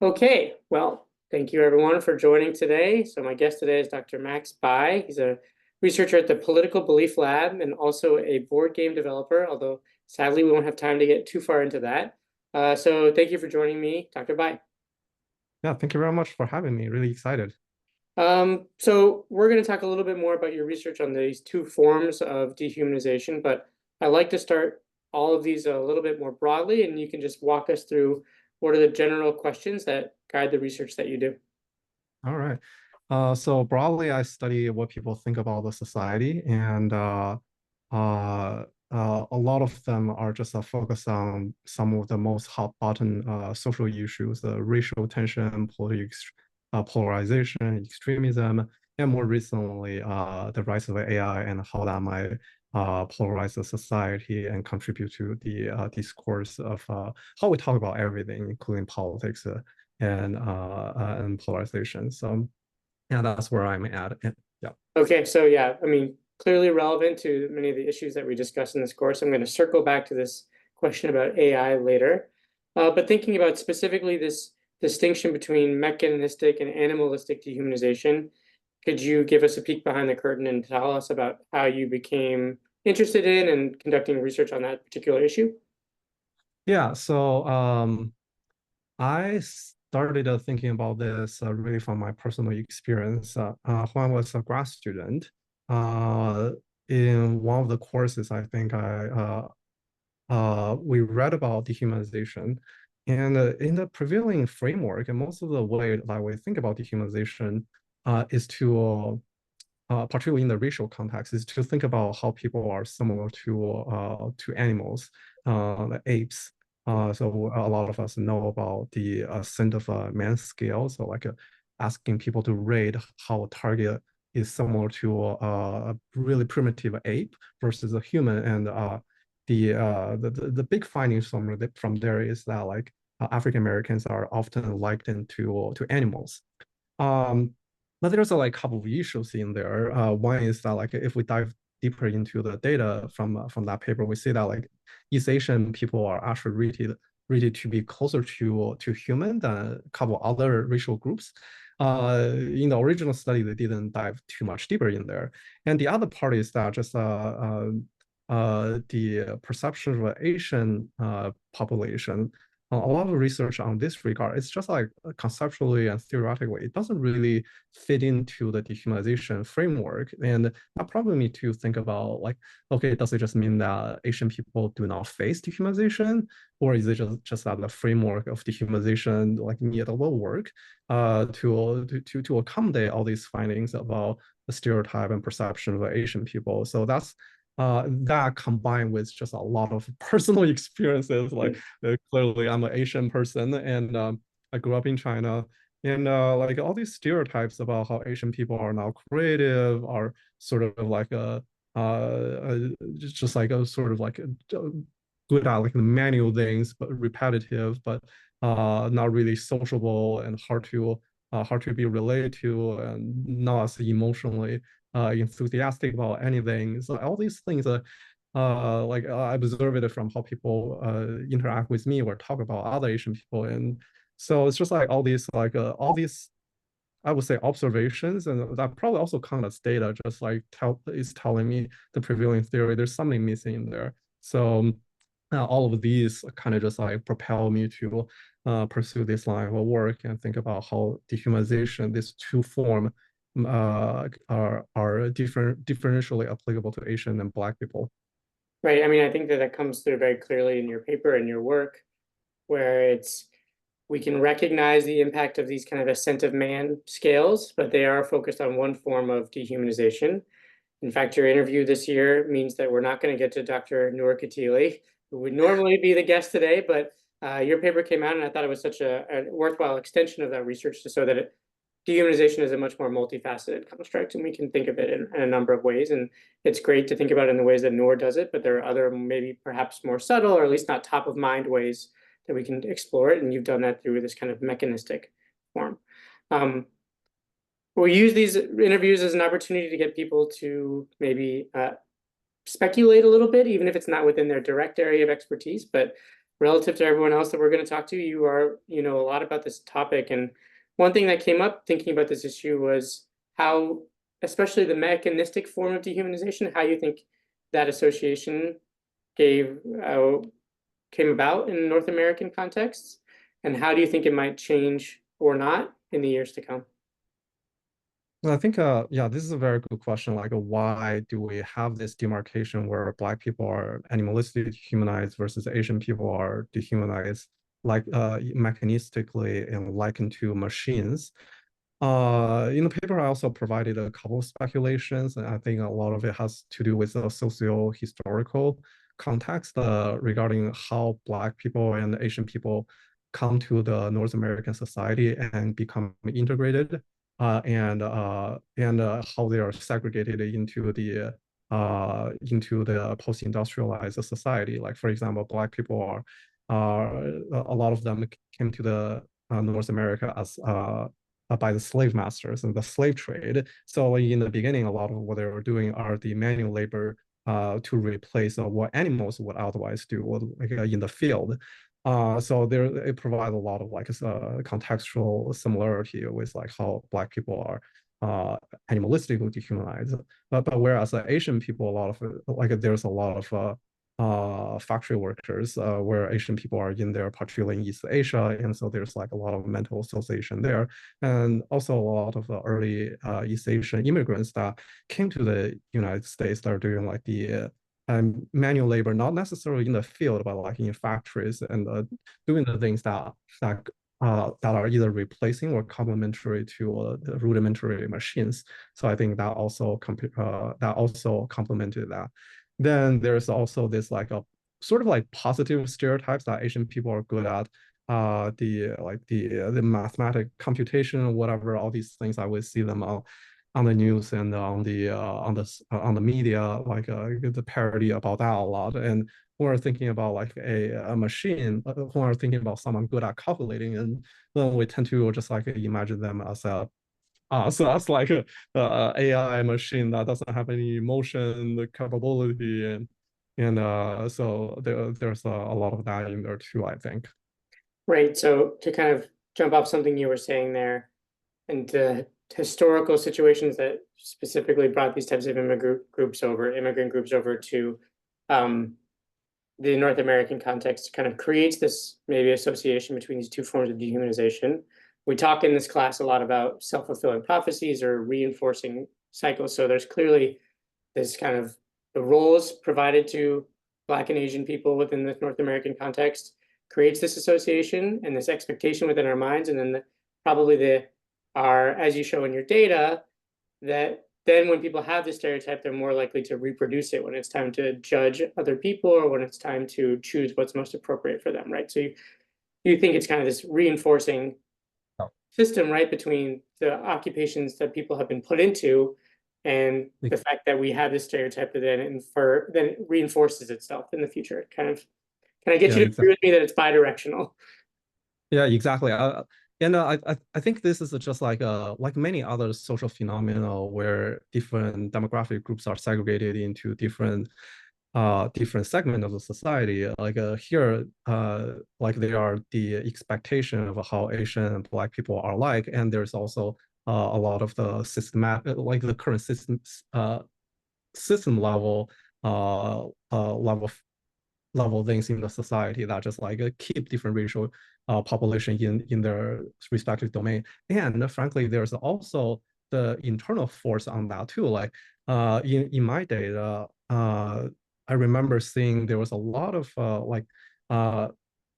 Okay, well, thank you everyone for joining today. So my guest today is Dr. Max Bai. He's a researcher at the Political Belief Lab and also a board game developer, although sadly we won't have time to get too far into that. So thank you for joining me, Dr. Bai. Yeah, thank you very much for having me. Really excited. So we're going to talk a little bit more about your research on these two forms of dehumanization, but I'd like to start all of these a little bit more broadly, and you can just walk us through what are the general questions that guide the research that you do. All right. So broadly, I study what people think about the society, and uh, a lot of them are just focused on some of the most hot button social issues, racial tension, polarization, extremism, and more recently, the rise of AI and how that might polarize the society and contribute to the discourse of how we talk about everything, including politics and polarization. So yeah, that's where I'm at. Yeah. Okay, so yeah, I mean, clearly relevant to many of the issues that we discussed in this course. I'm going to circle back to this question about AI later. But thinking about specifically this distinction between mechanistic and animalistic dehumanization, could you give us a peek behind the curtain and tell us about how you became interested in and conducting research on that particular issue? Yeah. So I started thinking about this really from my personal experience. When I was a grad student, uh, in one of the courses, I think we read about dehumanization. And in the prevailing framework, and most of the way that we think about dehumanization is particularly in the racial context, is to think about how people are similar to animals, the apes. So a lot of us know about the ascent of a man's scale. So like asking people to rate how a target is similar to a really primitive ape versus a human, and the big findings from there is that like African Americans are often likened to animals. Um, but there's like a couple of issues in there. One is that like if we dive deeper into the data from that paper, we see that like East Asian people are actually rated to be closer to human than a couple other racial groups. In the original study, they didn't dive too much deeper in there. And the other part is that just the perception of Asian population, a lot of research on this regard, it's just like conceptually and theoretically, it doesn't really fit into the dehumanization framework. And that probably me to think about like, okay, does it just mean that Asian people do not face dehumanization? Or is it just that the framework of dehumanization like need a little work to accommodate all these findings about the stereotype and perception of Asian people? So that combined with just a lot of personal experiences, like clearly I'm an Asian person, and I grew up in China, and like all these stereotypes about how Asian people are now creative, are sort of like just like a sort of like good at like the manual things, but repetitive, but not really sociable and hard to be related to, and not as emotionally enthusiastic about anything. So all these things like I observe it from how people interact with me or talk about other Asian people, and so it's just like all these I would say observations, and that probably also count as data, just like is telling me the prevailing theory. There's something missing in there. So all of these kind of just like propel me to pursue this line of work and think about how dehumanization, these two form, are differentially applicable to Asian and Black people. Right. I mean, I think that that comes through very clearly in your paper and your work, where we can recognize the impact of these kind of ascent of man scales, but they are focused on one form of dehumanization. In fact, your interview this year means that we're not going to get to Dr. Noor Katili, who would normally be the guest today, but your paper came out and I thought it was such a worthwhile extension of that research to show that dehumanization is a much more multifaceted construct, and we can think of it in a number of ways. And it's great to think about it in the ways that Noor does it, but there are other, maybe perhaps more subtle, or at least not top of mind ways that we can explore it. And you've done that through this kind of mechanistic form. Um, we use these interviews as an opportunity to get people to maybe speculate a little bit, even if it's not within their direct area of expertise. But relative to everyone else that we're going to talk to, you know a lot about this topic. And one thing that came up thinking about this issue was how, especially the mechanistic form of dehumanization, how you think that association gave came about in North American contexts, and how do you think it might change or not in the years to come? Well, I think, yeah, this is a very good question. Like, why do we have this demarcation where Black people are animalistically humanized versus Asian people are dehumanized, like, mechanistically and likened to machines? In the paper, I also provided a couple of speculations, and I think a lot of it has to do with the socio-historical context regarding how Black people and Asian people come to the North American society and become integrated, and how they are segregated into the post-industrialized society. Like, for example, Black people are a lot of them came to the North America as by the slave masters and the slave trade. So in the beginning, a lot of what they were doing are the manual labor to replace what animals would otherwise do, like in the field. So there it provides a lot of like contextual similarity with like how Black people are animalistically dehumanized. But whereas Asian people, a lot of like there's a lot of factory workers where Asian people are in there, particularly in East Asia, and so there's like a lot of mental association there, and also a lot of early East Asian immigrants that came to the United States that are doing like the manual labor, not necessarily in the field, but like in factories and doing the things that are either replacing or complementary to the rudimentary machines. So I think that also complemented that. Then there's also this like a sort of like positive stereotypes that Asian people are good at the mathematic computation or whatever, all these things I would see them on the news and on the media, like the parody about that a lot. And when we're thinking about like a machine, when we're thinking about someone good at calculating, and then we tend to just like imagine them as a so that's like a AI machine that doesn't have any emotion capability, and so there's a lot of that in there too, I think. Right. So to kind of jump off something you were saying there, and to historical situations that specifically brought these types of immigrant groups over to um, the North American context, kind of creates this maybe association between these two forms of dehumanization. We talk in this class a lot about self-fulfilling prophecies or reinforcing cycles. So there's clearly this kind of the roles provided to Black and Asian people within the North American context creates this association and this expectation within our minds. And then probably as you show in your data, that then when people have this stereotype, they're more likely to reproduce it when it's time to judge other people or when it's time to choose what's most appropriate for them, right? So you think it's kind of this reinforcing system, right, between the occupations that people have been put into and the fact that we have this stereotype that then it reinforces itself in the future. Can I get Yeah, you to agree exactly. with me that it's bidirectional? Yeah, exactly. And I think this is just like many other social phenomena where different demographic groups are segregated into different segment of the society. Like here, like there are the expectation of how Asian and Black people are like, and there's also a lot of the systematic, like the current system level level things in the society that just like keep different racial population in their respective domain. And frankly, there's also the internal force on that too. Like in my data, I remember seeing there was a lot of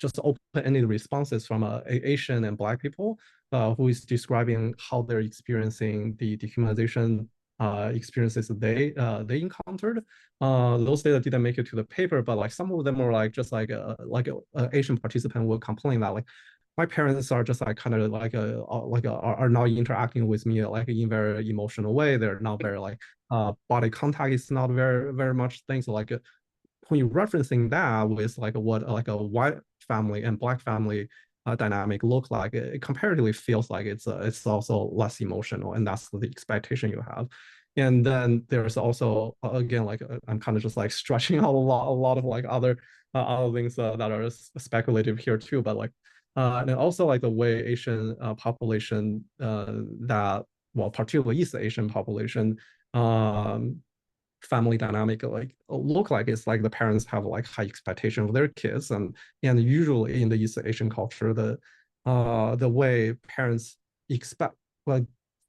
just open-ended responses from Asian and Black people who is describing how they're experiencing the dehumanization experiences they encountered. Those data didn't make it to the paper, but like some of them were like just like a Asian participant would complain that like my parents are just like kind of are not interacting with me like in very emotional way. They're not very like body contact is not very much things like when you're referencing that with like what like a white family and Black family dynamic look like, it comparatively feels like it's also less emotional, and that's the expectation you have. And then there's also again like I'm kind of just like stretching out a lot of like other things that are speculative here too, but like and also like the way Asian population that well particularly East Asian population um family dynamic like look like it's like the parents have like high expectation of their kids, and usually in the East Asian culture the way parents expect like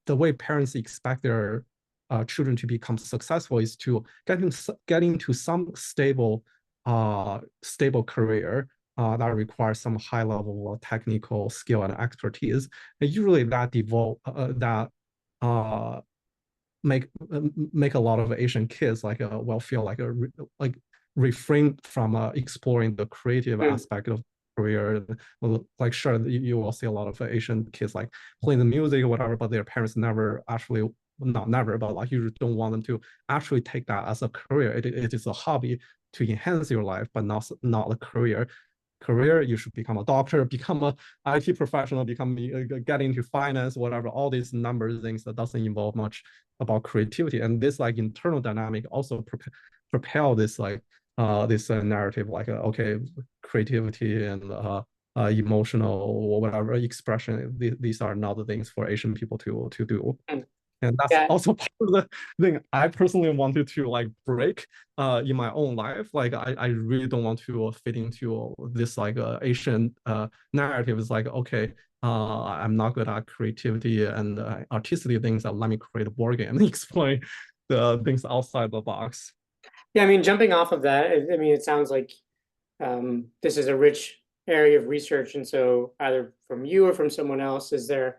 the way parents expect their children to become successful is to get into some stable career that requires some high level of technical skill and expertise. And usually that devolve that uh, make a lot of Asian kids like well feel like like refrain from exploring the creative Mm. aspect of career. Like sure you will see a lot of Asian kids like playing the music or whatever, but their parents never actually not never, but like you don't want them to actually take that as a career. It is a hobby to enhance your life, but not a career. You should become a doctor, become a IT professional, become get into finance, whatever. All these numbers things that doesn't involve much about creativity, and this like internal dynamic also propel this like this narrative like okay, creativity and emotional or whatever expression. These are not the things for Asian people to do. Mm. And that's Yeah. also part of the thing I personally wanted to like break in my own life. Like I really don't want to fit into this like Asian narrative. It's like, okay, I'm not good at creativity and artistic things. Let me create a board game and explain the things outside the box. Yeah, I mean, jumping off of that, I mean, it sounds like this is a rich area of research. And so either from you or from someone else, is there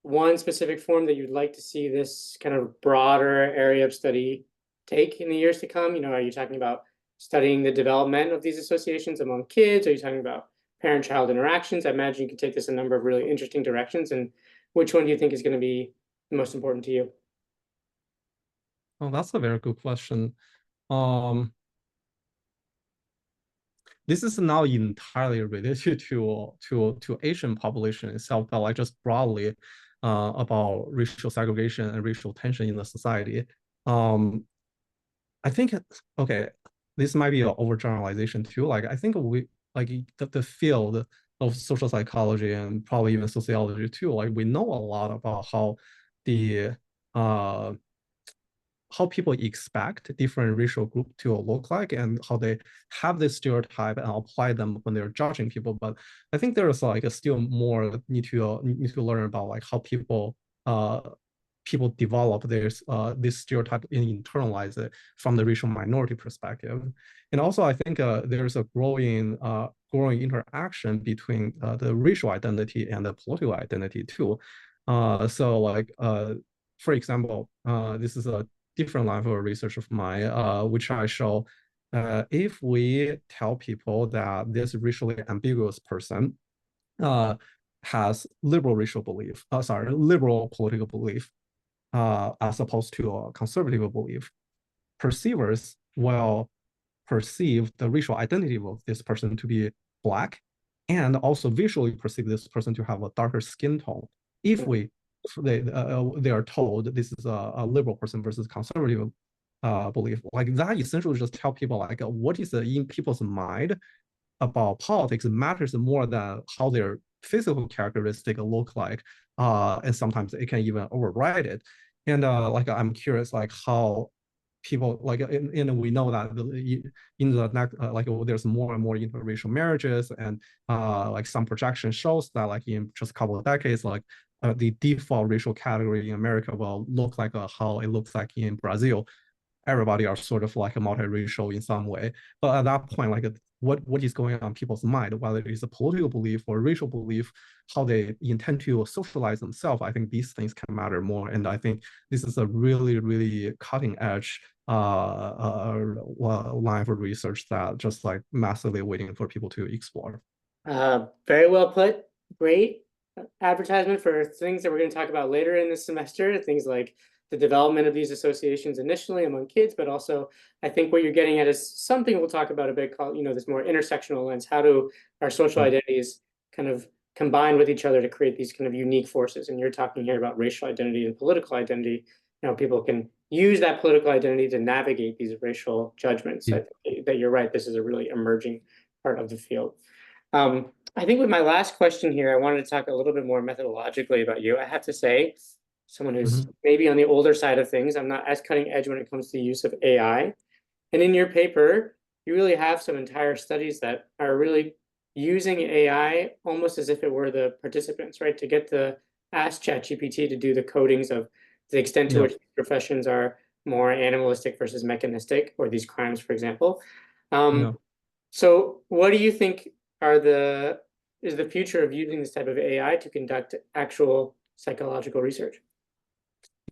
one specific form that you'd like to see this kind of broader area of study take in the years to come? Are you talking about studying the development of these associations among kids? Are you talking about parent-child interactions? I imagine you could take this a number of really interesting directions. And which one do you think is going to be the most important to you? Oh, that's a very good question. Um, this is not entirely related to Asian population itself, but like just broadly about racial segregation and racial tension in the society. Um, I think okay, this might be an overgeneralization too. Like I think we like the field of social psychology and probably even sociology too. Like we know a lot about the uh how people expect different racial group to look like and how they have this stereotype and apply them when they're judging people. But I think there's like a still more need to learn about like how uh people develop this stereotype and internalize it from the racial minority perspective. And also I think there's a growing interaction between the racial identity and the political identity too. So like for example, this is a different line of research of mine, which I show if we tell people that this racially ambiguous person has liberal racial belief, liberal political belief, as opposed to a conservative belief, perceivers will perceive the racial identity of this person to be black and also visually perceive this person to have a darker skin tone. If we they are told this is a liberal person versus conservative belief, like that essentially just tell people like what is in people's mind about politics matters more than how their physical characteristic look like, and sometimes it can even override it. And like I'm curious like how people like and we know that in the next like there's more and more interracial marriages, and like some projection shows that like in just a couple of decades like the default racial category in America will look like how it looks like in Brazil. Everybody are sort of like a multiracial in some way. But at that point, like what is going on in people's mind, whether it is a political belief or racial belief, how they intend to socialize themselves, I think these things can matter more. And I think this is a really, really cutting edge line of research that just like massively waiting for people to explore. Very well put. Great advertisement for things that we're going to talk about later in this semester. Things like the development of these associations initially among kids, but also I think what you're getting at is something we'll talk about a bit called, this more intersectional lens. How do our social identities kind of combine with each other to create these kind of unique forces? And you're talking here about racial identity and political identity. people can use that political identity to navigate these racial judgments. Yeah. I think that you're right. This is a really emerging part of the field. I think with my last question here, I wanted to talk a little bit more methodologically about you. I have to say, someone who's maybe on the older side of things, I'm not as cutting edge when it comes to the use of AI. And in your paper, you really have some entire studies that are really using AI almost as if it were the participants, right? To get the ask ChatGPT to do the codings of the extent to Yeah. which professions are more animalistic versus mechanistic, or these crimes, for example. Yeah. So what do you think is the future of using this type of AI to conduct actual psychological research?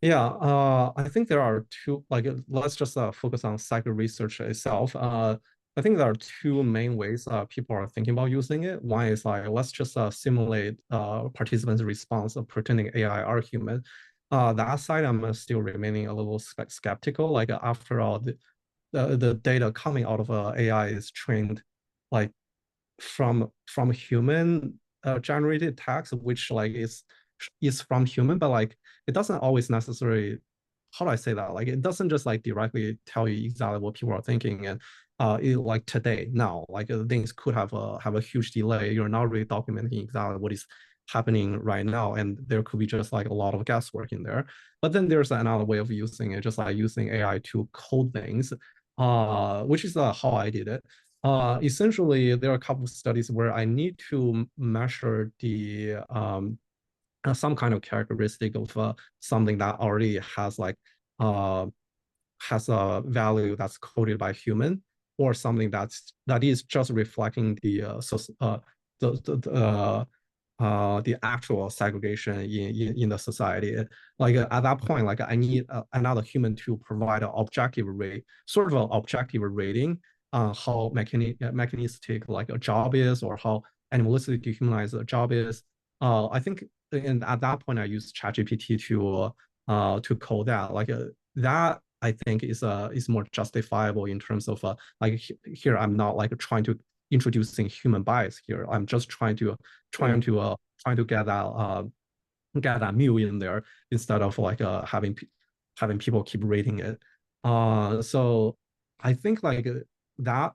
Yeah, I think there are two, like, let's just focus on psycho research itself. I think there are two main ways people are thinking about using it. One is like, let's just simulate participants' response of pretending AI are human. That side, I'm still remaining a little skeptical. Like, after all, the data coming out of AI is trained like from human generated text, which like is from human, but like it doesn't always necessarily, how do I say that? Like it doesn't just like directly tell you exactly what people are thinking. And like today, now, like things could have a huge delay. You're not really documenting exactly what is happening right now, and there could be just like a lot of guesswork in there. But then there's another way of using it, just like using AI to code things, which is how I did it. Essentially, there are a couple of studies where I need to measure the some kind of characteristic of something that already has like uh, has a value that's coded by human, or something that is just reflecting the actual segregation in the society. Like at that point, like I need another human to provide an objective rate, sort of an objective rating on how mechanistic like a job is, or how animalistic dehumanized a job is. I think, and at that point, I use ChatGPT to code that. Like that, I think is more justifiable in terms of like here I'm not like trying to introducing human bias here. I'm just trying to get that meal in there instead of like having people keep rating it. So I think like that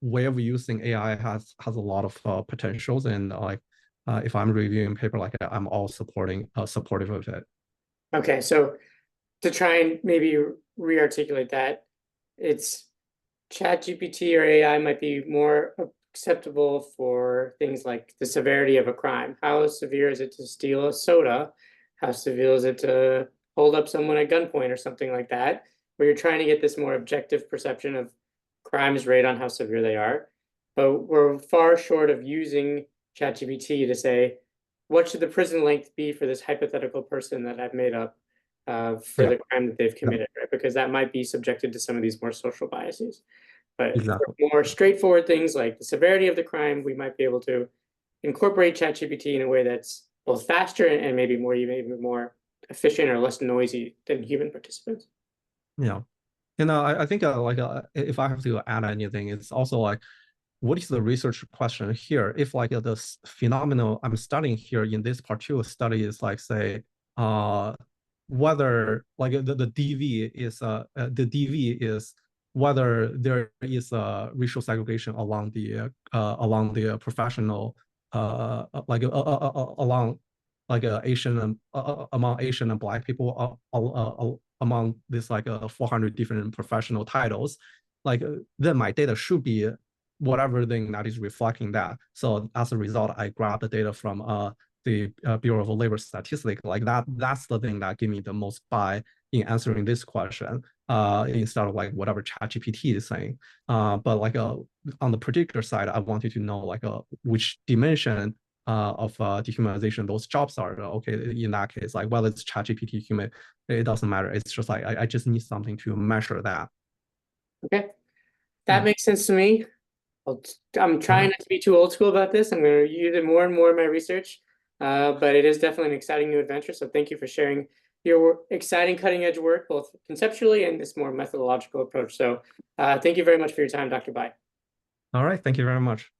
way of using AI has a lot of potentials, and like if I'm reviewing paper, like I'm all supportive of it. Okay, so to try and maybe re-articulate that, it's ChatGPT or AI might be more acceptable for things like the severity of a crime. How severe is it to steal a soda? How severe is it to hold up someone at gunpoint or something like that? Where you're trying to get this more objective perception of crimes rate on how severe they are. But we're far short of using ChatGPT to say, what should the prison length be for this hypothetical person that I've made up for Yeah, the crime that they've yeah, committed, right? Because that might be subjected to some of these more social biases. But for exactly. more straightforward things like the severity of the crime, we might be able to incorporate ChatGPT in a way that's both faster and maybe more even more efficient or less noisy than human participants. Yeah. And I think if I have to add anything, it's also like, what is the research question here? If like this phenomenon I'm studying here in this particular study is like, say, uh, whether like the DV is the DV is whether there is a racial segregation along the professional along like Asian and among Asian and Black people among this like 400 different professional titles, like then my data should be whatever thing that is reflecting that. So as a result, I grab the data from the Bureau of Labor Statistics. Like that's the thing that give me the most buy in answering this question, instead of like whatever ChatGPT is saying. But like on the particular side, I wanted to know like which dimension of dehumanization those jobs are. Okay, in that case, like whether it's ChatGPT human, it doesn't matter. It's just like I just need something to measure that. Okay, that Yeah. makes sense to me. I'm All trying right. not to be too old school about this. I'm going to use it more and more in my research, but it is definitely an exciting new adventure. So thank you for sharing your exciting cutting edge work, both conceptually and this more methodological approach. So thank you very much for your time, Dr. Bai. All right. Thank you very much.